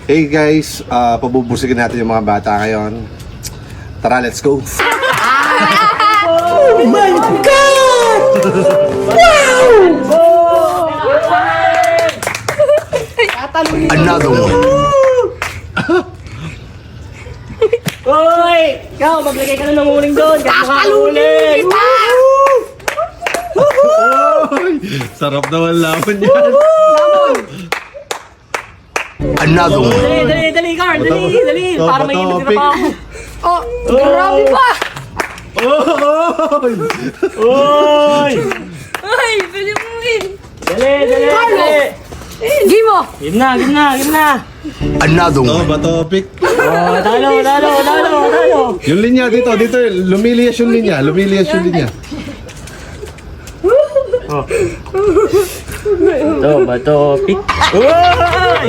Hey guys, pabubusigin natin yung mga bata ngayon. Tara, let's go! Oh my God! Wow! Another one. Hoy! Ikaw, maglagay ka na ng uling doon. Kakalunin! Sarap naman laban yan! Another one. Dali, Carl! Dali! Para may inog na pa ako. Oh, grabe pa! Hoy! Ay, pwede mo rin! Dali! Game mo! Game na! Another one. Bato, pick. Oh, talo! Yung linya dito, lumilias yung linya. Bato, pick. Hoy!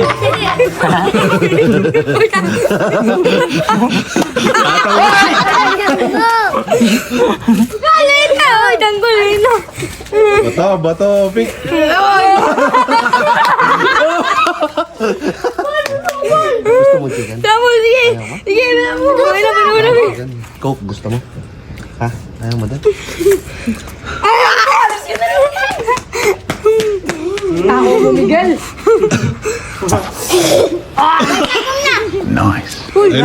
Galay ka! Ay, tanggulay na! Bato, pick. Gusto mo chicken? Tamo, sige! Sige, wala mo! Coke, gusto mo? Ha? Ayaw mo din? Ako mo, Miguel! Nice. Ayun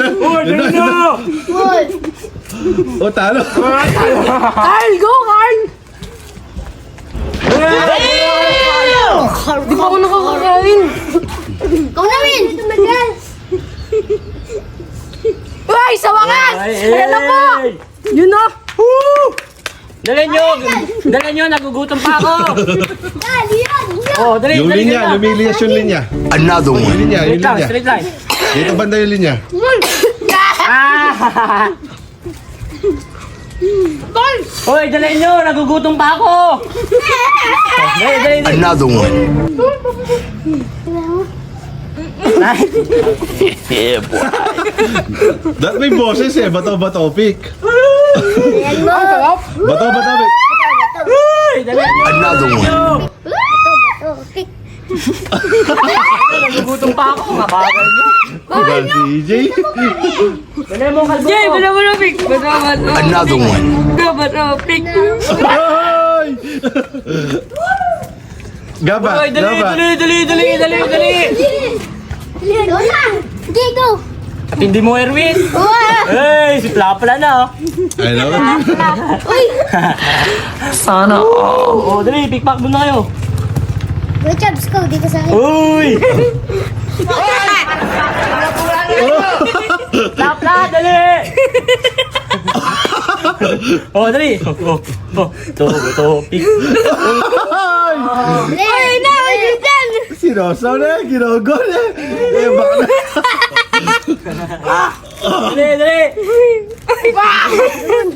na. Oh, talo. Carl, go, Carl! Di pa ako nakakakain! Ikaw na, Win! Miguel! Uy, sa wakas! Ayan na po! Yun na! Dali nyo, nagugutom pa ako. Oh, dali. Yung linya, lumilias yung linya. Another Yung one. linya. Straight line. Dito banda yung linya. Hoy, dali nyo, nagugutom pa ako. Dali. Another one. Yeah, boy. That may boses eh. Bato, pick. Bato, pick. Hoy, dali nyo. Another one. Nagugutom pa ako, mabagal nyo. Diba, DJ? Dali mo, kalbo. Jay, bala mo na, Pick! Bato. Another one. Bato, Pick! Ay! Gaba. Hoy, dali. Go na! Jay, go! At hindi mo, Erwin. Hey, si Plapla na. I know. Uy! Sana all. Oh, dali, pickpack mo na kayo. Uy, Chubs, go dito sa akin. Uy! Plapla, dali! Oh, dali. To, pick. Ay, na! Ay, dyan! Sinosaw na. Ginogol eh. Eh, baka na. Dali.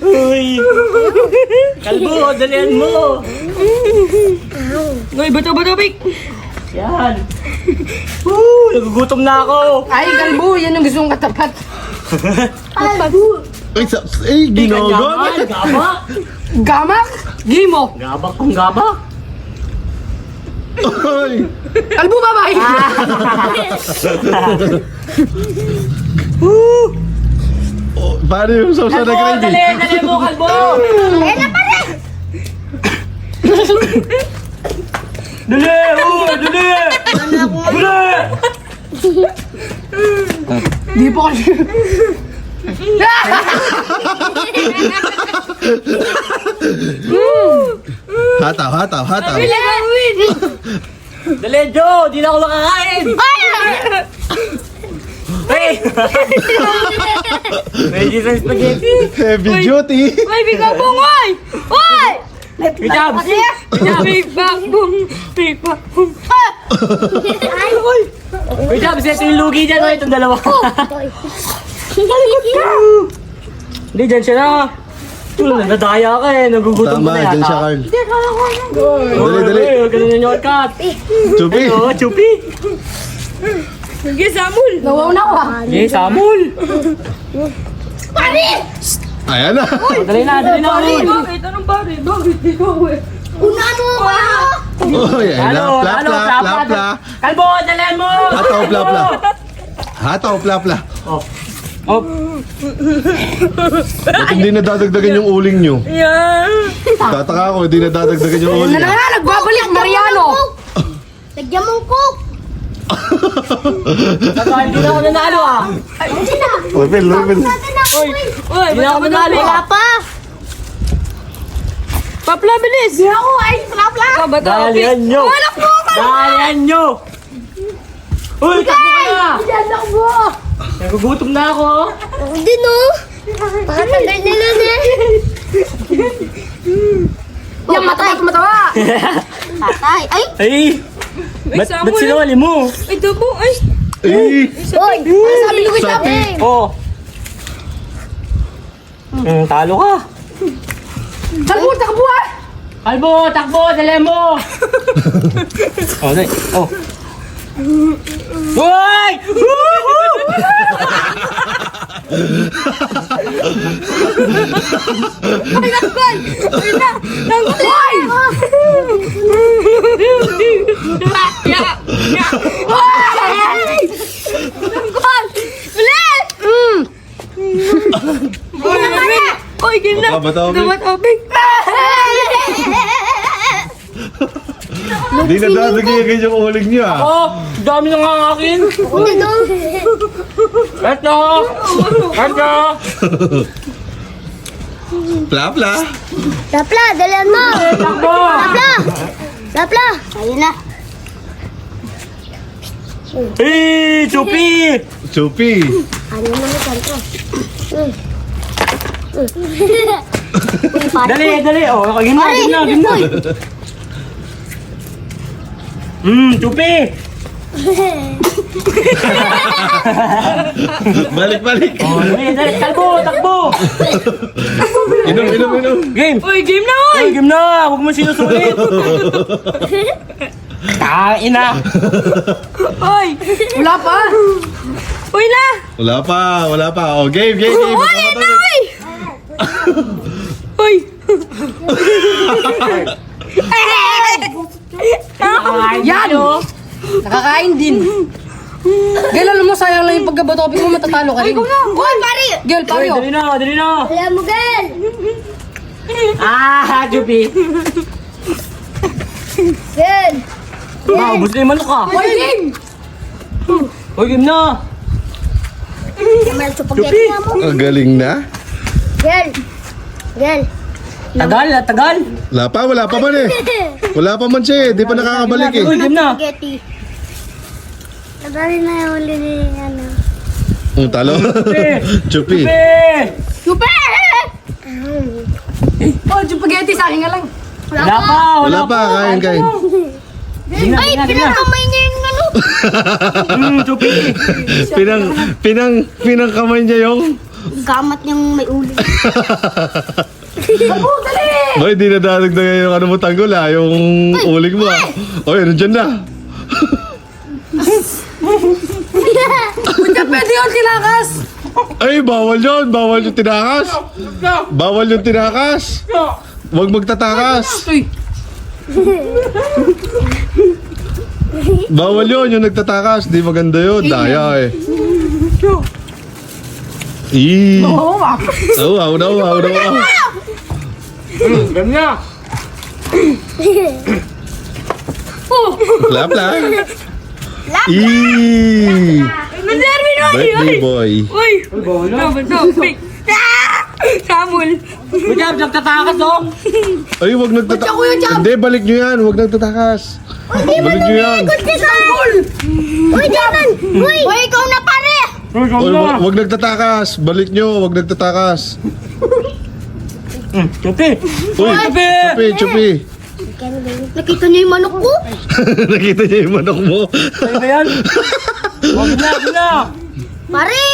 Uy! Kalbo, dalian mo. Uy, bato, Pick! Yan. Nagugutom na ako. Ay, kalbo! Yan ang gusto kong katapat. Ay, ginogol. Gabak. Gamak! Game mo! Gabak kung gabak. Ay. Kalbo, babay! Oh, paano yung sausaw na Kalbo, gravy? dali mo, kalbo. Ayan na pala! Dali! Di po kasi. Hataw. Win! Dali, Joe! Di na ako makakain! Hey! May Jesus spaghetti! Heavy duty. Uy, bigla bungoy! Uy! Good job! Big back boom! Big back boom! Good job! Set yung lugi dyan, oh, itong dalawa. Hindi, dyan siya na. Nadaya ka eh, nagugutom ka Tama, na yata. dyan siya, Carl. Dali. Ganun yung shortcut. Chupi. Oo, chupi. Sige, Samul! Nawaw na ko ah! Okay, Samul. Pari! Ayan na. Dali na, Bakit? Anong pari? Bakit? Ikaw eh! Una mo ka! Uy, ay na. Pla, pla, pla, pla. Kalbo, dalihan mo! Hataw, pla, pla. Hataw, pla, pla. Oh. Oh. Ba't hindi nadadagdagan yung uling nyo? Tataka ako, hindi nadadagdagan yung uling. Ano na, nagbabalik, Mariano. Lagyan mong cook. Hindi na ako nanalo ah. Lupin, lupin. Hindi na ako nanalo Wala ah. pa. Papla, bilis! Di ako, ay, Papla. Dalihan nyo! Dalihan nyo! Uy, takbo ka na! Diyan ako. Nagugutom na ako. Hindi no. Pakatanggal na lang eh. Yung matay, matawa. Patay. Ay! Ay! Ba't sinawali mo? Ay, dabo, ay! Eh! Hoy! Sabi ko sabi. Oh! Talo ka! Kalbo, takbo ah! Kalbo, takbo, dalihan mo! Oh, dali. Oh. Hoy! Ay, nagkol! Ay na! Nagkol! Nagkol! Bilis! Uy, game na! Bata, bata, Dapat obig! Hindi nadadagdagan yung uling nyo ah. Oh! Dami na nga akin! Hindi no. Eto! Eto! Pla, pla. Lapla, dalihan mo! Takbo! Lapla! Lapla! Ayun na. Hey! Chupi! Chupi. Ano na ito ito? Dali, dali! Oh, game na, game na, game na! Chupi! Balik, balik. Oh, dali, dali! Kalbo, takbo! Inom, inom, inom. Game! Uy, game na, uy! Uy, game na! Huwag mo sinusulit! Kain na! Uy! Wala pa! Uy na! Wala pa, wala pa. Oh, game, game, game. Uy, na, uy! Uy! Yan! Nakakain din. Gel, alam mo, sayang lang yung pagkabatopin mo, matatalo ka rin. Uy, pari! Gel, Uy, pario. dali na, dali na! Alam mo, girl! Ah, Chupi! Girl! Ah, ubus na yung manok ah! Uy, game! Uy, game na! Naman sa pagketi nga mo. Ang galing na. Girl! Girl! Tagal, tagal! Wala pa man eh. Wala pa man siya eh. Di pa nakakabalik eh. Uy, game na! Spaghetti. Nadali na yung uli ni ano. Talo. Chupi. Chupi! Super! Oh, yung spaghetti, sa akin nga lang. Wala pa, Wala pa, kain, kain. Game na, Ay, game na, game na! pinagkamay niya yung ano. Chupi! Pinangkamay niya yung... Gamat niyang may uli. Boy, di nadadagdagan yung ano mo tanggol ah. Yung uling mo ah. Oy, nandiyan na. Hindi pwede yun, tinakas. Ay, bawal yun. Bawal yung tinakas. Bawal yung tinakas. Huwag magtatakas. Uy, Bawal yun, yung nagtatakas. Di maganda yun. Daya eh. Oo, wow, no, wow, no. Game na! Plap, plap. Eee. Mandarmin, uy! Birthday boy. Uy! Double topic! Samul! Uy, Jab, nagtatakas oh! Ay, huwag nagtatakas. Hindi, balik nyo yan. Huwag nagtatakas. Balik nyo yan. Uy, Jaman! Uy! Uy, ikaw na pare! Uy, game Oy, na! huwag nagtatakas. Balik nyo. Huwag nagtatakas. Chupi! Uy, chupi, chupi. Nakita niyo yung manok ko? Nakita niya yung manok mo. Ano ba yan? Huwag na, game na! Pare!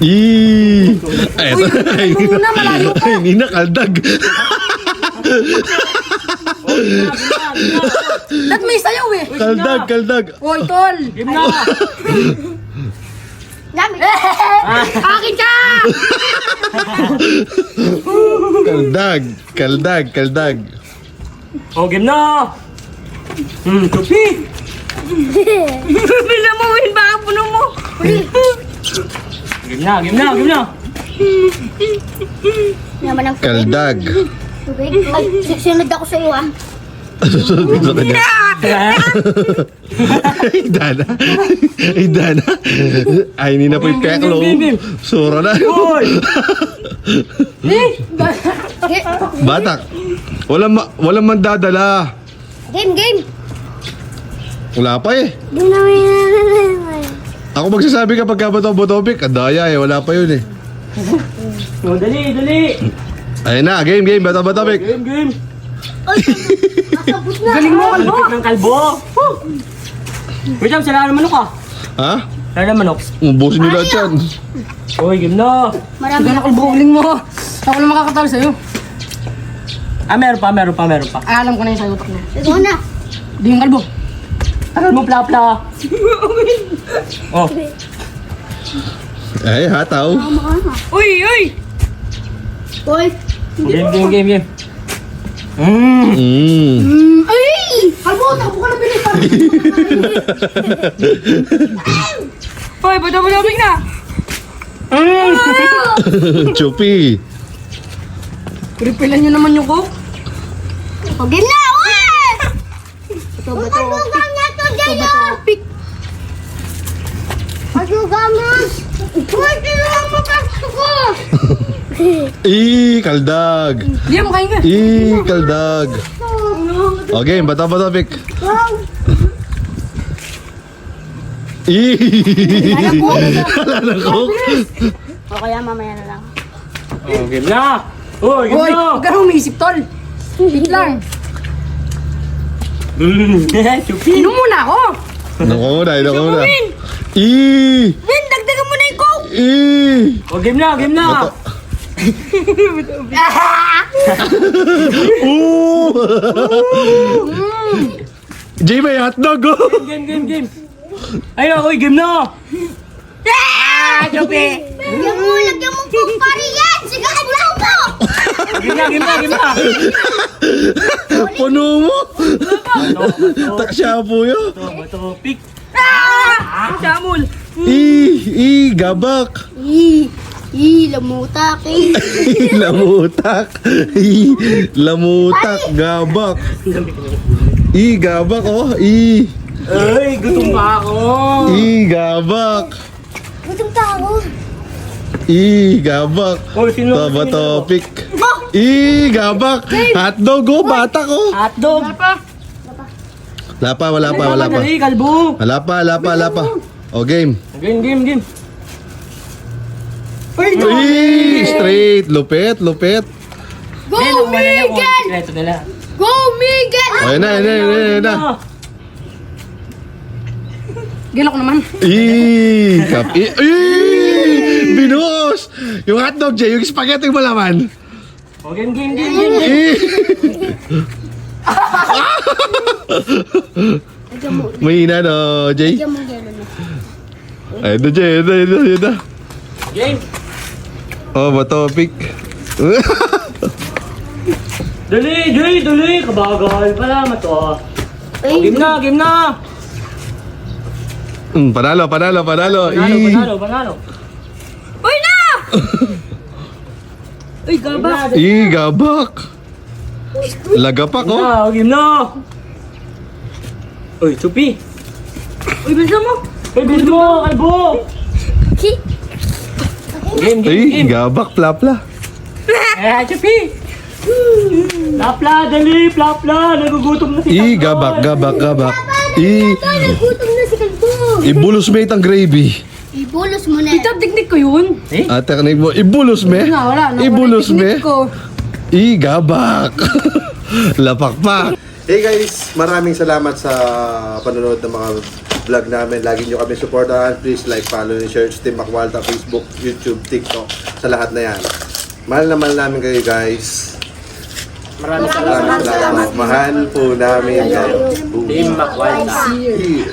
Eee. Ay, hindi na kaldag. Ba't may sayaw eh? Kaldag, kaldag. Uy, tol. Game na! Dami. Akin ka! Kaldag. O, game na! Chupi! Bila mo win, baka puno mo. Game na! Naman ang Kaldag. tubig. Ay, sinunod ako sa iyo ah. Susunod sa kanya. Ay, Dana. Ay, hindi na po yung peklo. Sura na. Uy! Batak. Walang mandadala. Game. Wala pa eh. Game namin. Ako magsasabi kapag kabato-botopik, adaya eh. Wala pa yun eh. O, dali! Ayun na, game. Bato-botopik. Game! Galing mo, kalbo. Kalbik ng kalbo! Wait lang, sila manok ka. Ha? Sila manok. Ubusin nyo lahat yan. Uy, game na! Marami Gano'n kalbo, galing mo. Ako lang makakatalo sa'yo. Meron pa. Alam ko na yung sa'yo utak na. Ito na. Di yung kalbo. Tagal mo, pla. Oh, Ay, hataw. Uy! Boy. game. Ay! Kalbo, takbo ka na bilis. Uy, bata-bata na. Chupi. Refilan nyo naman yung coke. O, game na! Uy! Ito ba ito? Pasugang niya ito, Jayo! Pasugang mo! Uy, tinurang mo pasto ko! Kaldag. Di mo kain ka. Kaldag. O, game. Bato-botopik. Wala na coke. O, kaya mamaya na lang. Oh, game na! Uy, game Hoy, na! huwag ka na umiisip, tol. Wait lang. Chupi! Inom muna ako. Inom ko muna. Win, dagdagan mo na yung coke. O, game na! Jay, may hotdog oh. Game! Ayun, uy, game na! Chupi! Lagyan mo po pari yan! Sigahan lang mo! Game na! Puno mo. Taksya po yun. Bato, pick! Samul. Gabak. Lamutak Lamutak, gabak. Gabak oh. Ay, gutom pa ako! Gabak. Gutom tao. Gabak. Oh, sino? Topic. Gabak. Hotdog oh, batak oh. Hotdog! Wala pa. Dali, kalbo! Wala pa. O, game. Game! Straight. Lupet. Go, Miguel! Sekreto nila. Go, Miguel! Ayun na. Gilok naman. Binuos! Yung hotdog, Jay, yung spaghetti mo laman. O, game! Mahina no, Jay. Lagyan mo gano'n na. Ayun na, Jay. Ayun na. Game! Oh, topic. Dali! Kabagal pala, mato. Game na! Panalo. Panalo! Uy na! Uy, gaba. Gabak. Lagapak oh. Game na! Uy, Chupi! Uy, bilisan mo. Uy, bilis mo, kalbo! Game! Gabak, plapla. Chupi! Plapla, dali! Plapla! Nagugutom na si Gabak. Nagutom na si Kalbo. Ibulos mo itang gravy. Ibulos mo na. Ito, teknik ko yun. Teknik mo, ibulos me. Wala. Ibulos me. Teknik ko. Gabak. Lapak pa. Hey guys, maraming salamat sa panonood ng mga vlog namin. Lagi nyo kami supportahan. Please like, follow, and share Team Makwalta, Facebook, YouTube, TikTok, sa lahat na yan. Mahal namin kayo guys. Maraming Salamat. Mahal po namin kayo. Team Makwalta. Here.